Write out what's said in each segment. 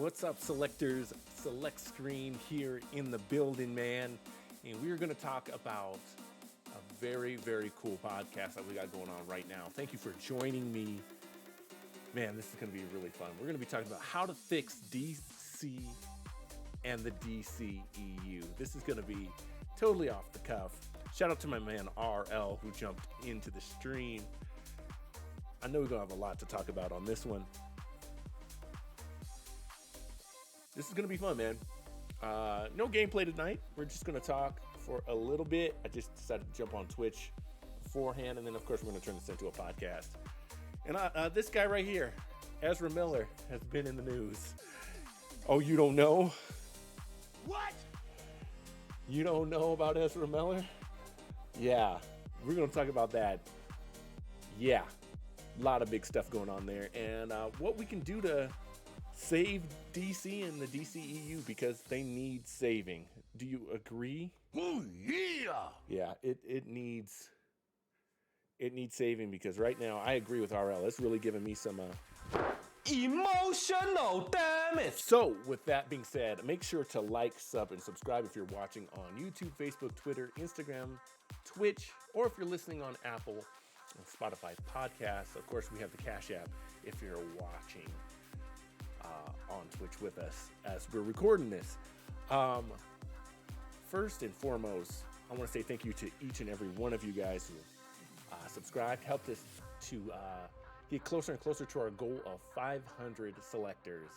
What's up, selectors? Select Screen here in the building, man. And we're going to talk about a very, very cool podcast that we got going on right now. Thank you for joining me. Man, this is going to be really fun. We're going to be talking about how to fix DC and the DCEU. This is going to be totally off the cuff. Shout out to my man RL who jumped into the stream. I know we're going to have a lot to talk about on this one. This is going to be fun, man. No gameplay tonight. We're just going to talk for a little bit. I just decided to jump on Twitch beforehand, and then, of course, we're going to turn this into a podcast. And this guy right here, Ezra Miller, has been in the news. Oh, you don't know? What? You don't know about Ezra Miller? Yeah, we're going to talk about that. Yeah, a lot of big stuff going on there. And what we can do to save DC and the DCEU, because they need saving. Do you agree? Oh, yeah. Yeah, it needs saving, because right now I agree with RL. It's really giving me some Emotional damage. So with that being said, make sure to like, sub, and subscribe if you're watching on YouTube, Facebook, Twitter, Instagram, Twitch, or if you're listening on Apple and Spotify podcasts. Of course, we have the Cash App if you're watching on Twitch with us as we're recording this. First and foremost, I want to say thank you to each and every one of you guys who subscribed, helped us to get closer and closer to our goal of 500 selectors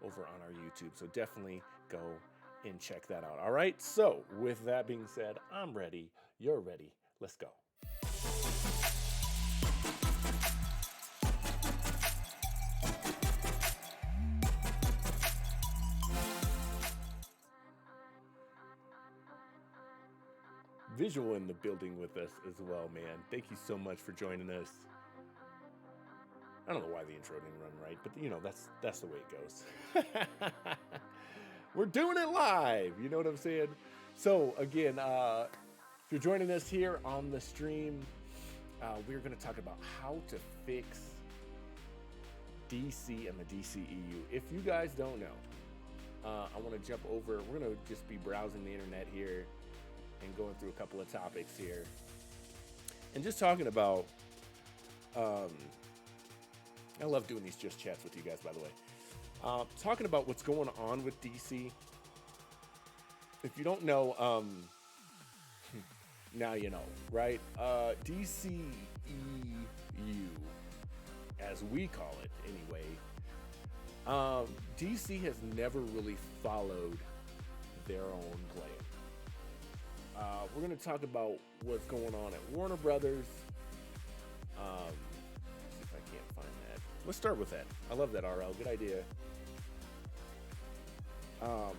over on our YouTube. So definitely go and check that out. All right. So with that being said, I'm ready. You're ready. Let's go. Visual in the building with us as well, man. Thank you so much for joining us. I don't know why the intro didn't run right, but you know, that's the way it goes. We're doing it live, you know what I'm saying? So again, if you're joining us here on the stream, we're going to talk about how to fix DC and the DCEU. If you guys don't know, I want to jump over. We're going to just be browsing the internet here and going through a couple of topics here and just talking about I love doing these just chats with you guys, by the way. Talking about what's going on with DC. If you don't know, now you know, right? DCEU, as we call it anyway, DC has never really followed their own plan. We're going to talk about what's going on at Warner Brothers. See if I can't find that. Let's start with that. I love that, RL. Good idea. How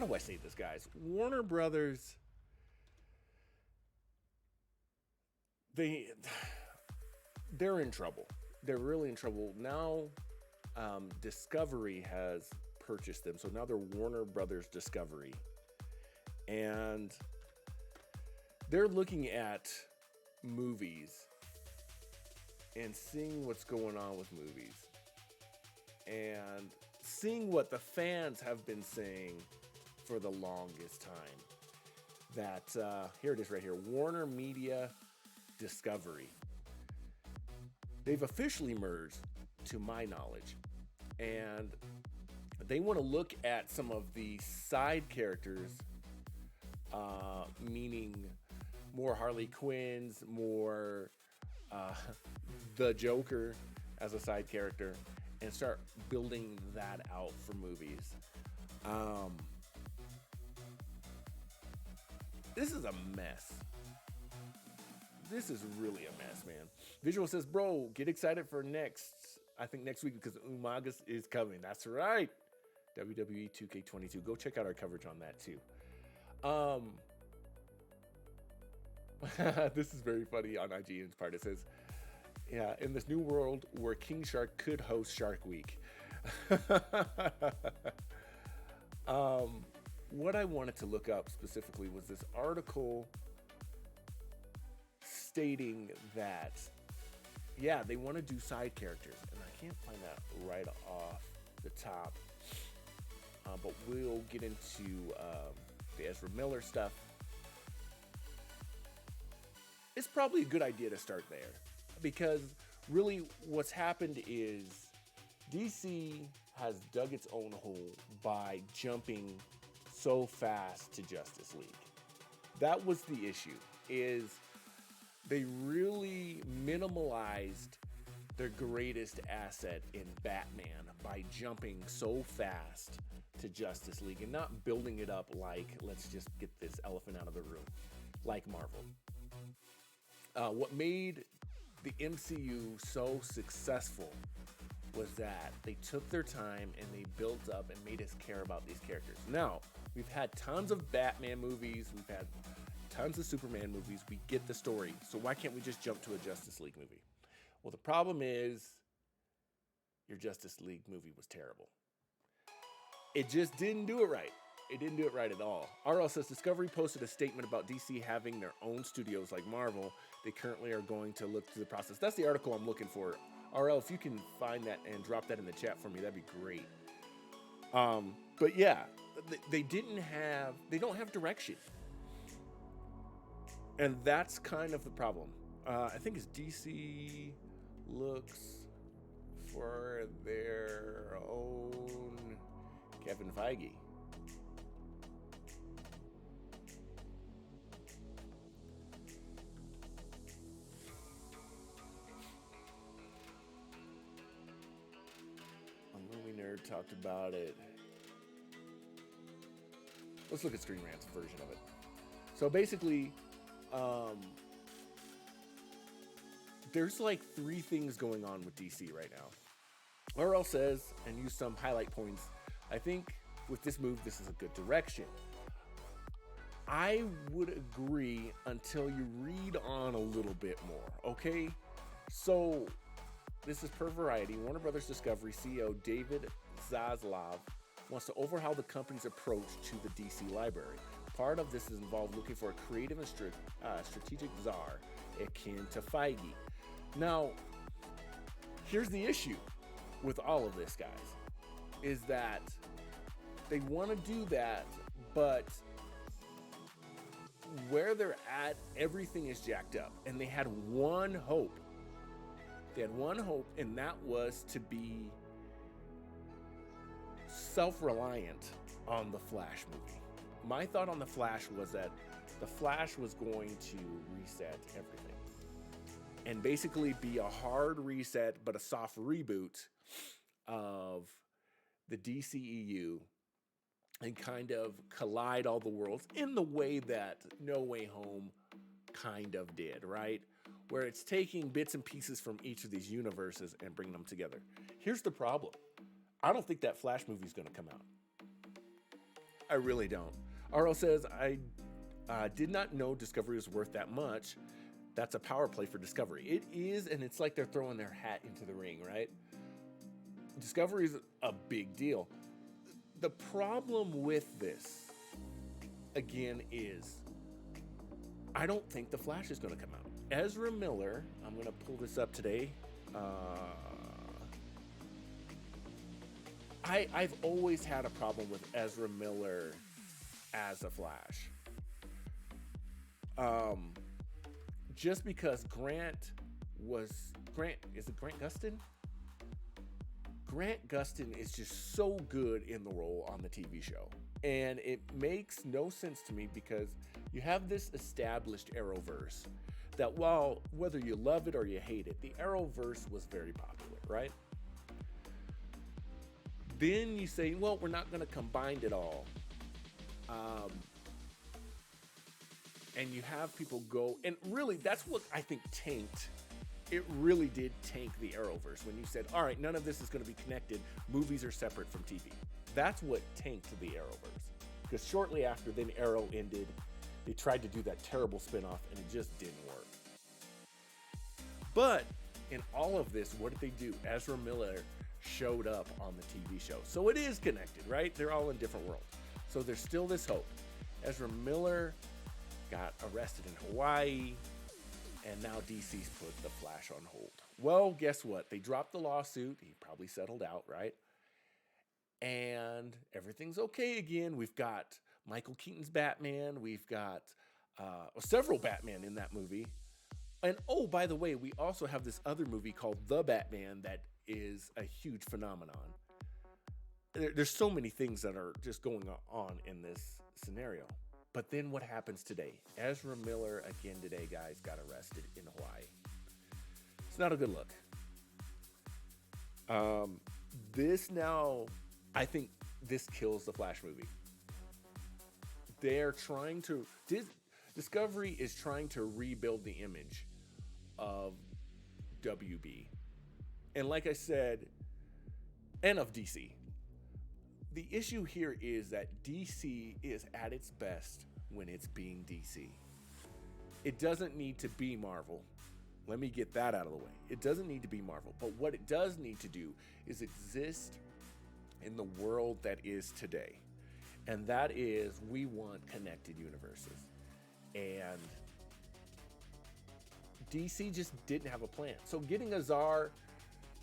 do I say this, guys? Warner Brothers, they're in trouble. They're really in trouble. Now, Discovery has purchased them. So now they're Warner Brothers Discovery. And they're looking at movies and seeing what's going on with movies and seeing what the fans have been saying for the longest time. That, here it is right here, Warner Media Discovery. They've officially merged, to my knowledge, and they want to look at some of the side characters, meaning more Harley Quinns, more the Joker as a side character, and start building that out for movies. This is a mess. This is really a mess, man. Visual says, bro, get excited for I think next week, because Umagas is coming. That's right. WWE 2K22. Go check out our coverage on that too. This is very funny on IGN's part. It says, yeah, in this new world where King Shark could host Shark Week. What I wanted to look up specifically was this article stating that yeah, they want to do side characters, and I can't find that right off the top. But we'll get into the Ezra Miller stuff. It's probably a good idea to start there, because really what's happened is DC has dug its own hole by jumping so fast to Justice League. That was the issue, is they really minimalized their greatest asset in Batman by jumping so fast to Justice League and not building it up like, let's just get this elephant out of the room, like Marvel. What made the MCU so successful was that they took their time and they built up and made us care about these characters. Now, we've had tons of Batman movies, we've had tons of Superman movies, we get the story, so why can't we just jump to a Justice League movie? Well, the problem is your Justice League movie was terrible. It just didn't do it right. It didn't do it right at all. RL says Discovery posted a statement about DC having their own studios like Marvel. They currently are going to look through the process. That's the article I'm looking for. RL, if you can find that and drop that in the chat for me, that'd be great. But yeah, they don't have direction. And that's kind of the problem. I think it's DC looks for their own Kevin Feige. Movie Nerd talked about it. Let's look at Screen Rant's version of it. So basically, there's like 3 things going on with DC right now. RL says, and use some highlight points, I think with this move, this is a good direction. I would agree until you read on a little bit more, okay? So, this is per Variety. Warner Brothers Discovery CEO David Zaslav wants to overhaul the company's approach to the DC library. Part of this is involved looking for a creative and strategic czar akin to Feige. Now, here's the issue with all of this, guys, is that they want to do that, but where they're at, everything is jacked up. And they had one hope. They had one hope, and that was to be self-reliant on the Flash movie. My thought on the Flash was that the Flash was going to reset everything and basically be a hard reset, but a soft reboot of the DCEU and kind of collide all the worlds in the way that No Way Home kind of did, right? Where it's taking bits and pieces from each of these universes and bringing them together. Here's the problem. I don't think that Flash movie is going to come out. I really don't. RL says, I did not know Discovery was worth that much. That's a power play for Discovery. It is, and it's like they're throwing their hat into the ring, right? Discovery is a big deal. The problem with this, again, is I don't think the Flash is going to come out. Ezra Miller, I'm going to pull this up today. I've always had a problem with Ezra Miller as a Flash. Just because Grant, is it Grant Gustin? Grant Gustin is just so good in the role on the TV show. And it makes no sense to me because you have this established Arrowverse that whether you love it or you hate it, the Arrowverse was very popular, right? Then you say, well, we're not going to combine it all. And you have people go, and really that's what I think tanked. It really did tank the Arrowverse when you said, all right, none of this is going to be connected. Movies are separate from TV. That's what tanked the Arrowverse. Because shortly after, then Arrow ended. They tried to do that terrible spinoff, and it just didn't work. But in all of this, what did they do? Ezra Miller showed up on the TV show. So it is connected, right? They're all in different worlds. So there's still this hope. Ezra Miller got arrested in Hawaii, And now DC's put the Flash on hold. Well, guess what? They dropped the lawsuit. He probably settled out, right? And everything's okay again. We've got Michael Keaton's Batman. We've got several Batman in that movie. And oh, by the way, we also have this other movie called The Batman that is a huge phenomenon. There's so many things that are just going on in this scenario. But then what happens today? Ezra Miller, again today, guys, got arrested in Hawaii. It's not a good look. This now, I think this kills the Flash movie. They're trying to... Discovery is trying to rebuild the image of WB. And like I said, and of DC. The issue here is that DC is at its best when it's being DC. It doesn't need to be Marvel. Let me get that out of the way. It doesn't need to be Marvel. But what it does need to do is exist in the world that is today. And that is, we want connected universes. And DC just didn't have a plan. So getting Azar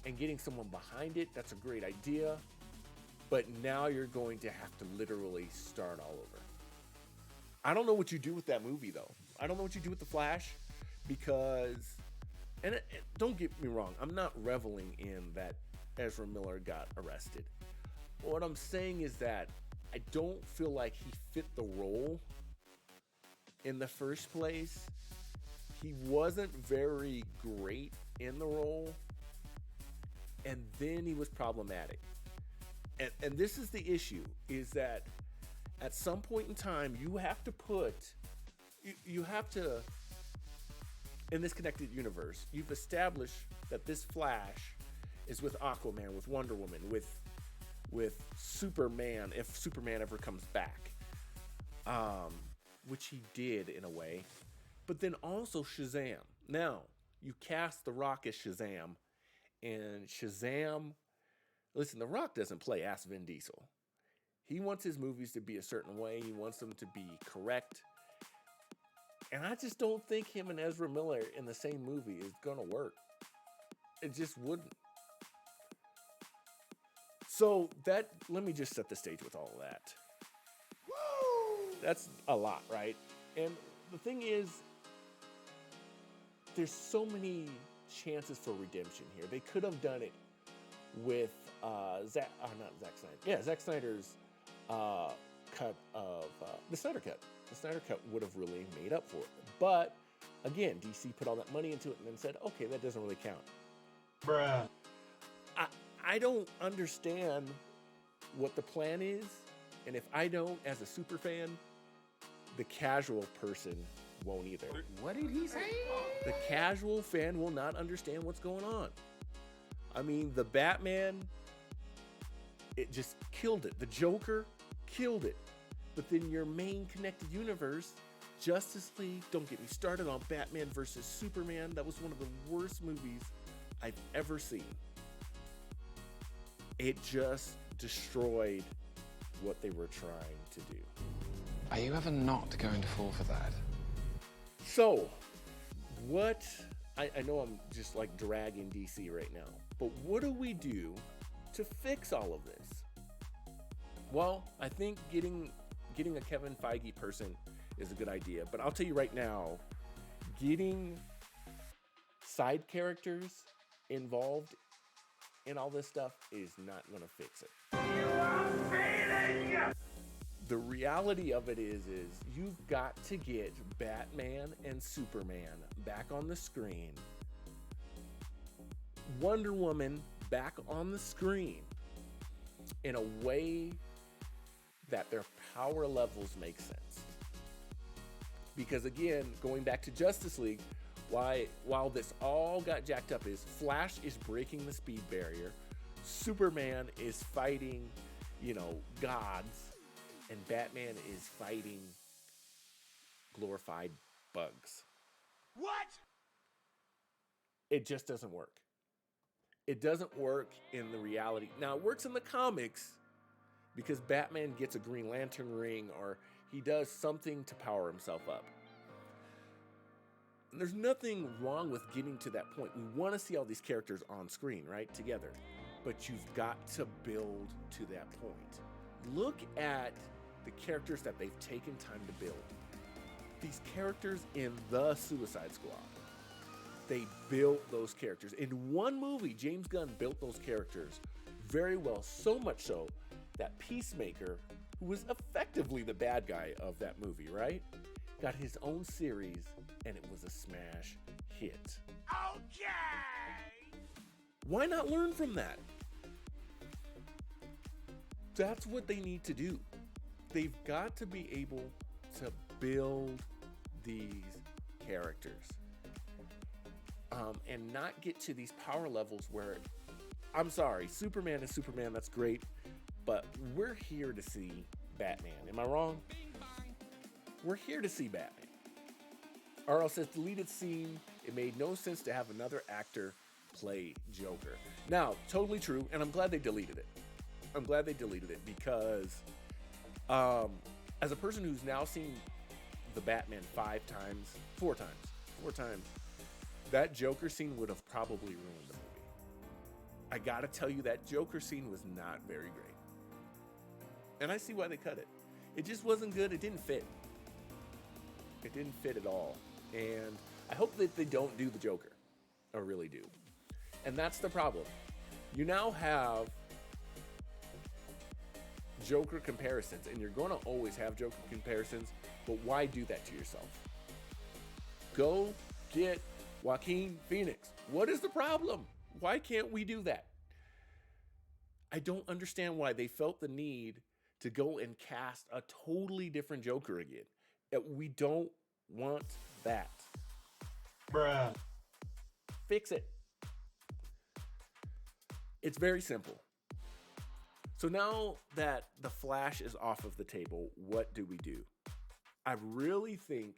and getting someone behind it, that's a great idea. But now you're going to have to literally start all over. I don't know what you do with that movie, though. I don't know what you do with The Flash, because, and don't get me wrong, I'm not reveling in that Ezra Miller got arrested. What I'm saying is that I don't feel like he fit the role in the first place. He wasn't very great in the role, and then he was problematic. And this is the issue, is that at some point in time, you have to in this connected universe, you've established that this Flash is with Aquaman, with Wonder Woman, with Superman, if Superman ever comes back, which he did in a way, but then also Shazam. Now, you cast The Rock as Shazam, and Shazam, listen, The Rock doesn't play ass Vin Diesel. He wants his movies to be a certain way. He wants them to be correct. And I just don't think him and Ezra Miller in the same movie is going to work. It just wouldn't. So let me just set the stage with all of that. Woo! That's a lot, right? And the thing is, there's so many chances for redemption here. They could have done it with Zack Snyder. Yeah, Zack Snyder's cut of the Snyder Cut. The Snyder Cut would have really made up for it. But again, DC put all that money into it and then said, okay, that doesn't really count. Bruh. I don't understand what the plan is. And if I don't, as a super fan, the casual person won't either. What did he say? The casual fan will not understand what's going on. I mean, the Batman, it just killed it. The Joker killed it. But then your main connected universe, Justice League, don't get me started on Batman versus Superman. That was one of the worst movies I've ever seen. It just destroyed what they were trying to do. Are you ever not going to fall for that? So, I know I'm just like dragging DC right now, but what do we do to fix all of this? Well, I think getting a Kevin Feige person is a good idea, but I'll tell you right now, getting side characters involved in all this stuff is not going to fix it. You are failing! The reality of it is you've got to get Batman and Superman back on the screen, Wonder Woman back on the screen in a way that their power levels make sense. Because again, going back to Justice League, while this all got jacked up, is Flash is breaking the speed barrier, Superman is fighting, gods, and Batman is fighting glorified bugs. What? It just doesn't work. It doesn't work in the reality. Now, it works in the comics because Batman gets a Green Lantern ring or he does something to power himself up. And there's nothing wrong with getting to that point. We want to see all these characters on screen, right, together. But you've got to build to that point. Look at the characters that they've taken time to build. These characters in the Suicide Squad. They built those characters. In one movie, James Gunn built those characters very well, so much so that Peacemaker, who was effectively the bad guy of that movie, right, got his own series, and it was a smash hit. Okay! Why not learn from that? That's what they need to do. They've got to be able to build these characters. And not get to these power levels where, I'm sorry, Superman is Superman, that's great, but we're here to see Batman. Am I wrong? We're here to see Batman. RL says, deleted scene. It made no sense to have another actor play Joker. Now, totally true, and I'm glad they deleted it. I'm glad they deleted it because as a person who's now seen the Batman four times, that Joker scene would have probably ruined the movie. I gotta tell you, that Joker scene was not very great. And I see why they cut it. It just wasn't good. It didn't fit. It didn't fit at all. And I hope that they don't do the Joker. I really do. And that's the problem. You now have Joker comparisons, and you're going to always have Joker comparisons, but why do that to yourself? Go get Joaquin Phoenix. What is the problem? Why can't we do that? I don't understand why they felt the need to go and cast a totally different Joker again. We don't want that. Bruh. Fix it. It's very simple. So now that the Flash is off of the table, what do we do? I really think,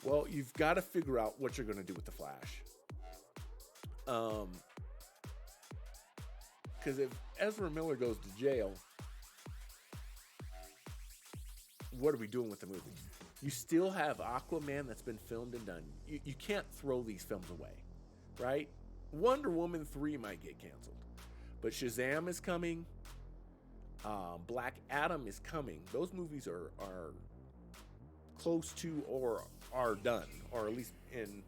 well, you've got to figure out what you're going to do with the Flash. Because if Ezra Miller goes to jail, what are we doing with the movie? You still have Aquaman that's been filmed and done. You can't throw these films away, right? Wonder Woman 3 might get canceled. But Shazam is coming. Black Adam is coming. Those movies are close to or are done, or at least in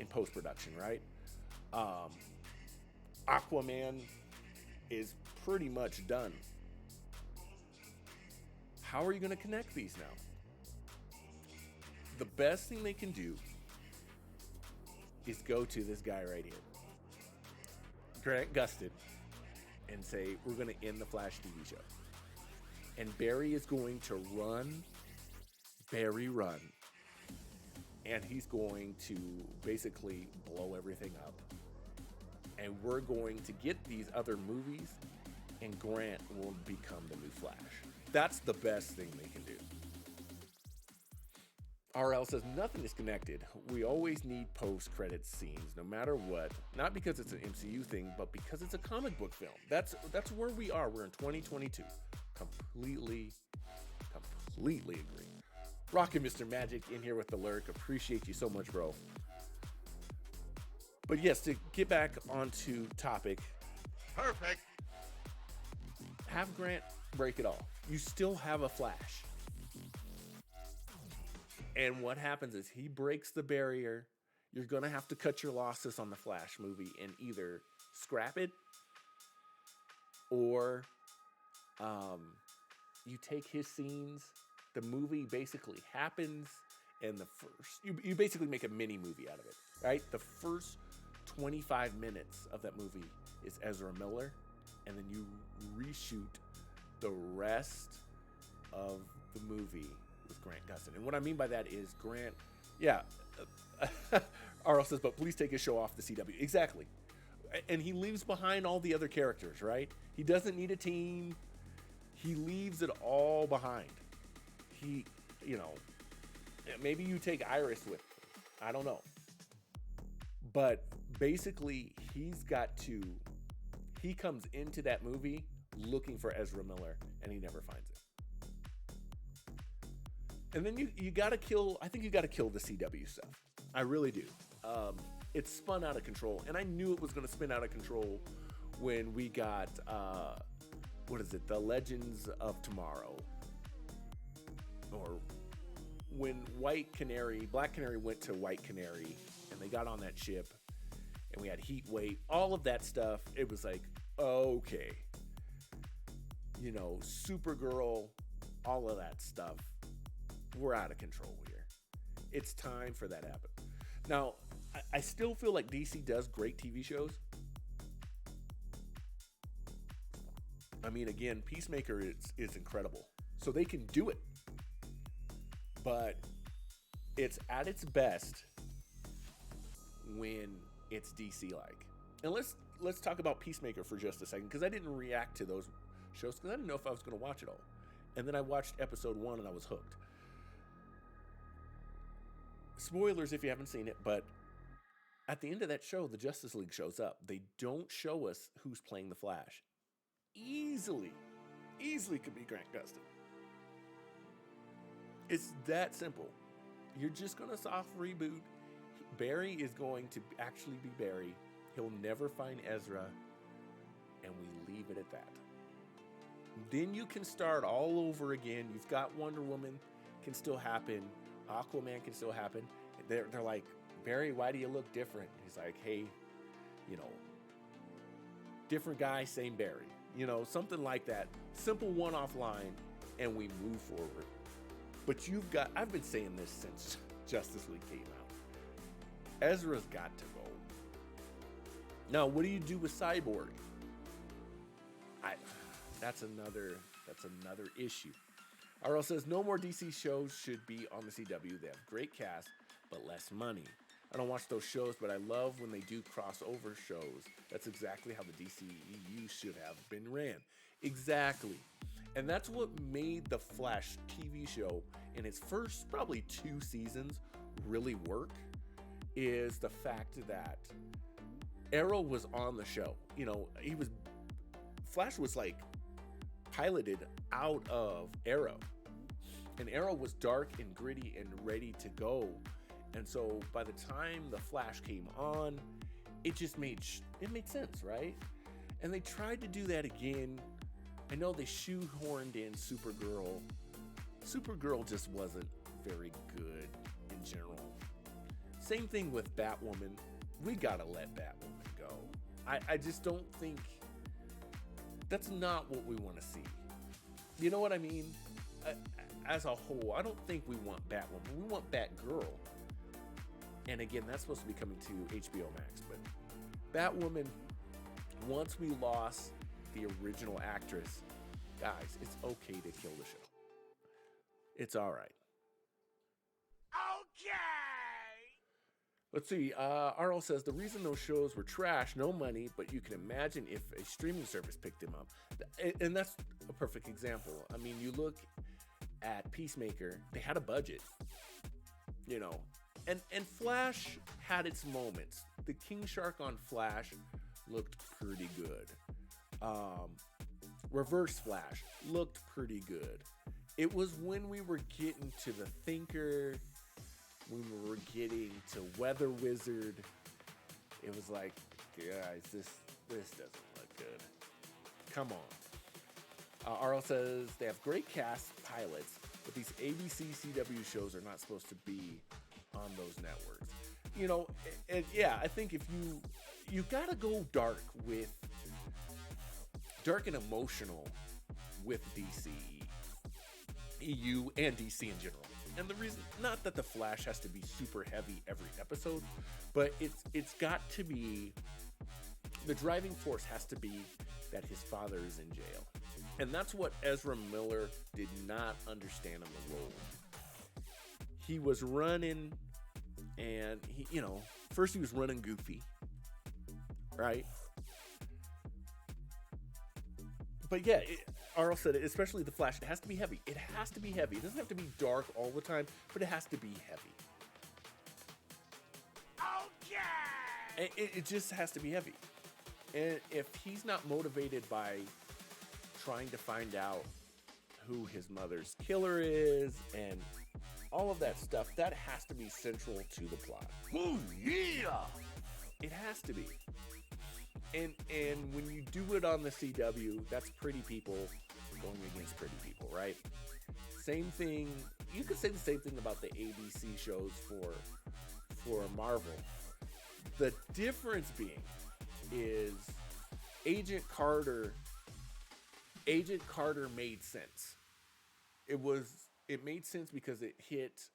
post-production, right? Aquaman is pretty much done. How are you going to connect these now? The best thing they can do is go to this guy right here, Grant Gustin, and say, we're going to end the Flash TV show. And Barry is going to run. And he's going to basically blow everything up. And we're going to get these other movies, and Grant will become the new Flash. That's the best thing they can do. RL says, nothing is connected. We always need post-credit scenes, no matter what. Not because it's an MCU thing, but because it's a comic book film. That's where we are. We're in 2022. Completely agree. Rockin' Mr. Magic in here with the lurk. Appreciate you so much, bro. But yes, to get back onto topic. Perfect. Have Grant break it all. You still have a Flash. And what happens is he breaks the barrier. You're going to have to cut your losses on the Flash movie and either scrap it or you take his scenes. The movie basically happens, and you basically make a mini movie out of it, right? The first 25 minutes of that movie is Ezra Miller, and then you reshoot the rest of the movie with Grant Gustin. And what I mean by that is Grant, RL says, but please take his show off the CW. Exactly. And he leaves behind all the other characters, right? He doesn't need a team. He leaves it all behind. He, maybe you take Iris with him. I don't know. But basically, he comes into that movie looking for Ezra Miller, and he never finds it. And then you got to kill, I think you got to kill the CW stuff. I really do. It spun out of control, and I knew it was going to spin out of control when we got what is it, the Legends of Tomorrow, or when Black Canary went to White Canary, and they got on that ship, and we had Heat Wave, all of that stuff. It was like, okay, you know, Supergirl, all of that stuff. We're out of control here. It's time for that to happen. Now, I still feel like DC does great TV shows. I mean, again, Peacemaker is incredible. So they can do it. But it's at its best when it's DC-like. And let's talk about Peacemaker for just a second, because I didn't react to those shows because I didn't know if I was going to watch it all. And then I watched episode 1 and I was hooked. Spoilers if you haven't seen it, but at the end of that show, the Justice League shows up. They don't show us who's playing the Flash. Easily could be Grant Gustin. It's that simple. You're just going to soft reboot. Barry is going to actually be Barry. He'll never find Ezra. And we leave it at that. Then you can start all over again. You've got Wonder Woman can still happen. Aquaman can still happen. They're like, Barry, why do you look different? He's like, hey, you know, different guy, same Barry. You know, something like that. Simple one-off line, and we move forward. But I've been saying this since Justice League came out. Ezra's got to go. Now, what do you do with Cyborg? That's another issue. RL says, no more DC shows should be on the CW. They have great cast, but less money. I don't watch those shows, but I love when they do crossover shows. That's exactly how the DCEU should have been ran. Exactly. And that's what made the Flash TV show in its first probably 2 seasons really work, is the fact that Arrow was on the show. You know, Flash was like piloted out of Arrow. And Arrow was dark and gritty and ready to go. And so by the time the Flash came on, it just made sense, right? And they tried to do that again. I know they shoehorned in Supergirl. Supergirl just wasn't very good in general. Same thing with Batwoman. We gotta let Batwoman go. I just don't think that's not what we want to see. You know what I mean? As a whole, I don't think we want Batwoman. We want Batgirl. And again, that's supposed to be coming to HBO Max. But Batwoman, once we lost the original actress, guys, it's okay to kill the show. It's all right. Okay. Let's see. RL says, the reason those shows were trash, no money, but you can imagine if a streaming service picked them up. And that's a perfect example. I mean, you look at Peacemaker, they had a budget, you know, and Flash had its moments. The King Shark on Flash looked pretty good. Reverse Flash looked pretty good. It was when we were getting to the Thinker, when we were getting to Weather Wizard, it was like, guys, this doesn't look good. Come on. RL says they have great cast pilots, but these ABC CW shows are not supposed to be on those networks. You know, and yeah, I think if you gotta go dark and emotional with DCEU and DC in general. And the reason, not that the Flash has to be super heavy every episode, but it's got to be, the driving force has to be that his father is in jail. And that's what Ezra Miller did not understand in the role. He was running, and first he was running goofy, right? But yeah, RL said it, especially the Flash, it has to be heavy. It has to be heavy. It doesn't have to be dark all the time, but it has to be heavy. Okay! It just has to be heavy. And if he's not motivated by trying to find out who his mother's killer is and all of that stuff, that has to be central to the plot. Ooh, yeah! It has to be. And when you do it on the CW, that's pretty people going against pretty people, right? Same thing. You could say the same thing about the ABC shows for Marvel. The difference being is Agent Carter made sense. It made sense because it hit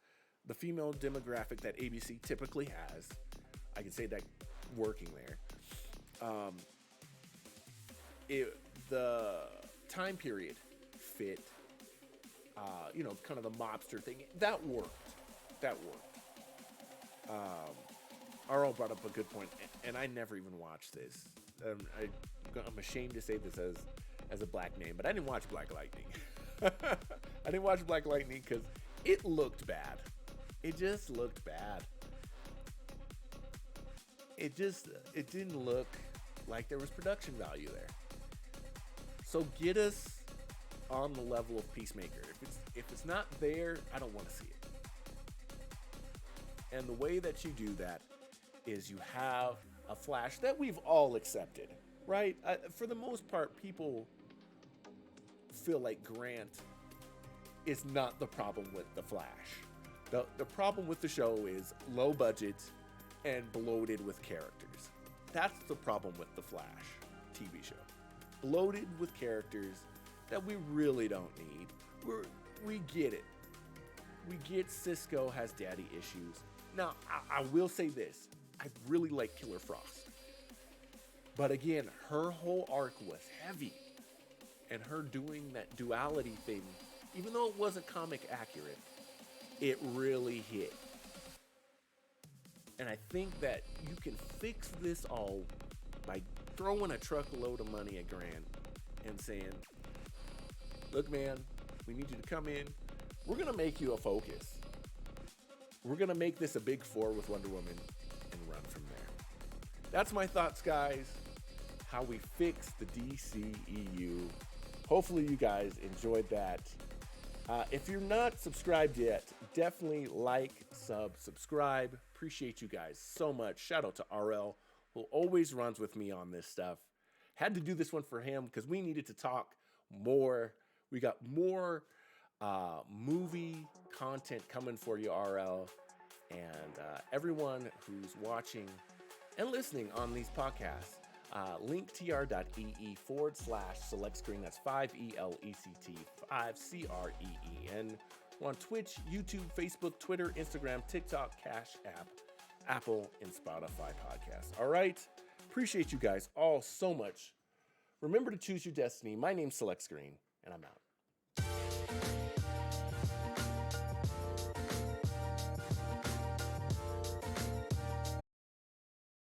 the female demographic that ABC typically has. I can say that working there. The time period fit. Kind of the mobster thing. That worked. RL brought up a good point, and I never even watched this. I'm ashamed to say this as a black name, but I didn't watch Black Lightning. I didn't watch Black Lightning because it looked bad. It just looked bad. It didn't look like there was production value there. So get us on the level of Peacemaker. If it's not there, I don't want to see it. And the way that you do that is you have a Flash that we've all accepted, right? For the most part, people feel like Grant is not the problem with the Flash. The problem with the show is low budget and bloated with characters. That's the problem with the Flash TV show. Bloated with characters that we really don't need. We get it. We get Cisco has daddy issues. Now, I will say this. I really like Killer Frost. But again, her whole arc was heavy. And her doing that duality thing, even though it wasn't comic accurate, it really hit. And I think that you can fix this all by throwing a truckload of money at Grant and saying, look, man, we need you to come in. We're going to make you a focus. We're going to make this a big four with Wonder Woman and run from there. That's my thoughts, guys. How we fix the DCEU. Hopefully you guys enjoyed that. If you're not subscribed yet, definitely like, subscribe. Appreciate you guys so much. Shout out to RL, who always runs with me on this stuff. Had to do this one for him because we needed to talk more. We got more movie content coming for you, RL. And everyone who's watching and listening on these podcasts, linktr.ee/select screen. That's 5ELECT 5CREE. And we're on Twitch, YouTube, Facebook, Twitter, Instagram, TikTok, Cash App, Apple, and Spotify podcasts. All right. Appreciate you guys all so much. Remember to choose your destiny. My name's Select Screen, and I'm out.